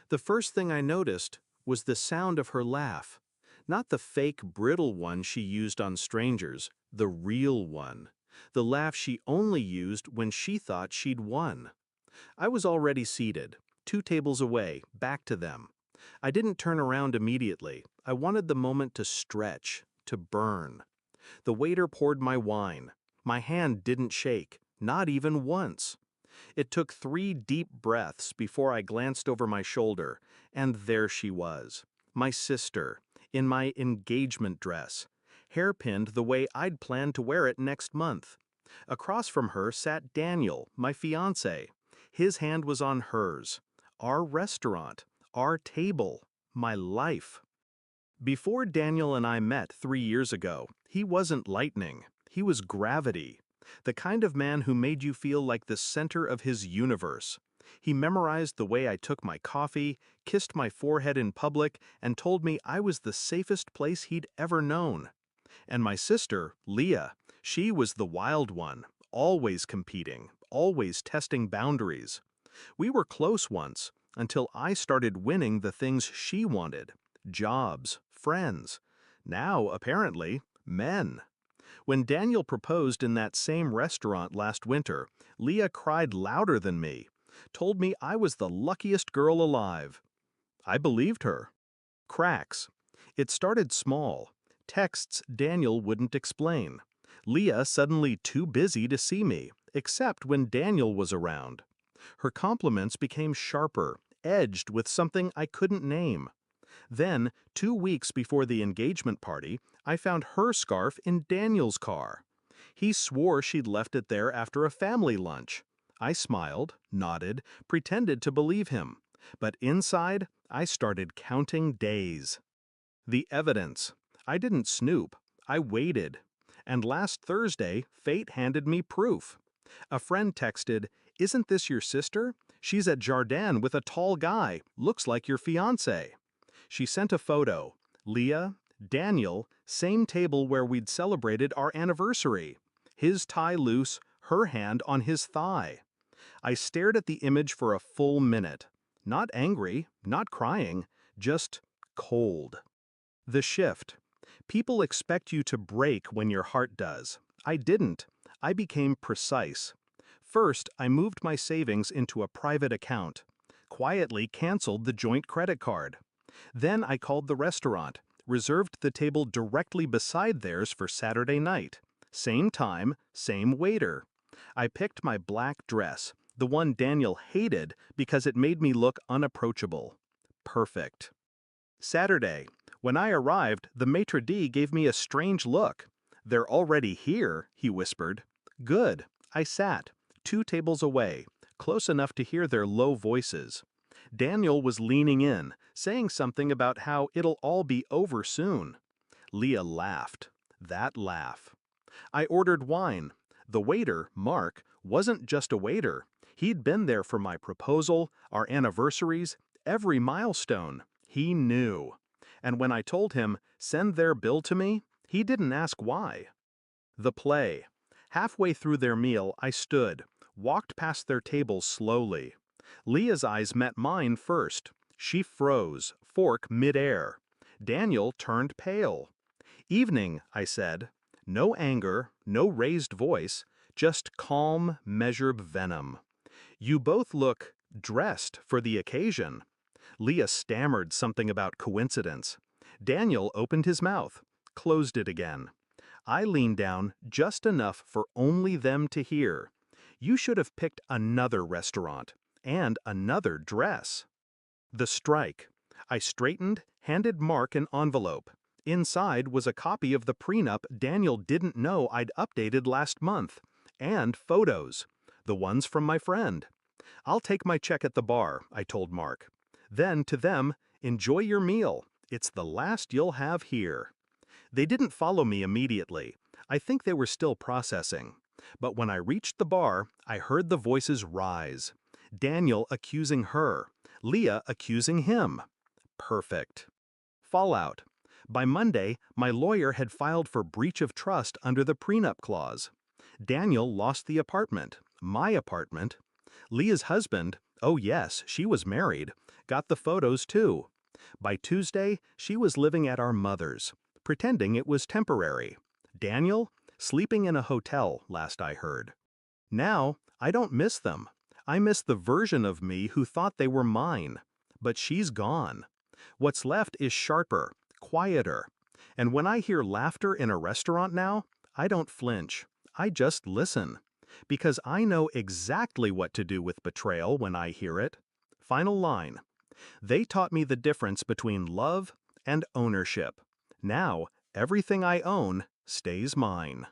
The first thing I noticed was the sound of her laugh. Not the fake, brittle one she used on strangers, the real one. The laugh she only used when she thought she'd won. I was already seated, 2 tables away, back to them. I didn't turn around immediately. I wanted the moment to stretch, to burn. The waiter poured my wine. My hand didn't shake, not even once. It took 3 deep breaths before I glanced over my shoulder, and there she was, my sister, in my engagement dress, hairpinned the way I'd planned to wear it next month. Across from her sat Daniel, my fiancé. His hand was on hers. Our restaurant, our table, my life. Before Daniel and I met 3 years ago, he wasn't lightning. He was gravity. The kind of man who made you feel like the center of his universe. He memorized the way I took my coffee, kissed my forehead in public, and told me I was the safest place he'd ever known. And my sister, Leah, she was the wild one, always competing, always testing boundaries. We were close once, until I started winning the things she wanted. Jobs, friends. Now, apparently, men. When Daniel proposed in that same restaurant last winter, Leah cried louder than me, told me I was the luckiest girl alive. I believed her. Cracks. It started small. Texts Daniel wouldn't explain. Leah suddenly too busy to see me, except when Daniel was around. Her compliments became sharper, edged with something I couldn't name. Then, 2 weeks before the engagement party, I found her scarf in Daniel's car. He swore she'd left it there after a family lunch. I smiled, nodded, pretended to believe him. But inside, I started counting days. The evidence. I didn't snoop. I waited. And last Thursday, fate handed me proof. A friend texted, "Isn't this your sister? She's at Jardin with a tall guy. Looks like your fiancé." She sent a photo. Leah, Daniel, same table where we'd celebrated our anniversary. His tie loose, her hand on his thigh. I stared at the image for a full minute. Not angry, not crying, just cold. The shift. People expect you to break when your heart does. I didn't. I became precise. First, I moved my savings into a private account. Quietly canceled the joint credit card. Then I called the restaurant, reserved the table directly beside theirs for Saturday night. Same time, same waiter. I picked my black dress, the one Daniel hated because it made me look unapproachable. Perfect. Saturday. When I arrived, the maitre d' gave me a strange look. "They're already here," he whispered. Good. I sat, 2 tables away, close enough to hear their low voices. Daniel was leaning in, saying something about how it'll all be over soon. Leah laughed. That laugh. I ordered wine. The waiter, Mark, wasn't just a waiter. He'd been there for my proposal, our anniversaries, every milestone. He knew. And when I told him, "Send their bill to me," he didn't ask why. The play. Halfway through their meal, I stood, walked past their table slowly. Leah's eyes met mine first. She froze, fork midair. Daniel turned pale. "Evening," I said. No anger, no raised voice, just calm, measured venom. "You both look dressed for the occasion." Leah stammered something about coincidence. Daniel opened his mouth, closed it again. I leaned down just enough for only them to hear. "You should have picked another restaurant. And another dress." The strike. I straightened, handed Mark an envelope. Inside was a copy of the prenup Daniel didn't know I'd updated last month. And photos. The ones from my friend. "I'll take my check at the bar," I told Mark. Then to them, "Enjoy your meal. It's the last you'll have here." They didn't follow me immediately. I think they were still processing. But when I reached the bar, I heard the voices rise. Daniel accusing her. Leah accusing him. Perfect. Fallout. By Monday, my lawyer had filed for breach of trust under the prenup clause. Daniel lost the apartment, my apartment. Leah's husband, Oh yes, she was married. Got the photos too. By Tuesday, she was living at our mother's, pretending it was temporary. Daniel? Sleeping in a hotel, last I heard. Now, I don't miss them. I miss the version of me who thought they were mine. But she's gone. What's left is sharper, quieter. And when I hear laughter in a restaurant now, I don't flinch. I just listen. Because I know exactly what to do with betrayal when I hear it. Final line. They taught me the difference between love and ownership. Now, everything I own stays mine.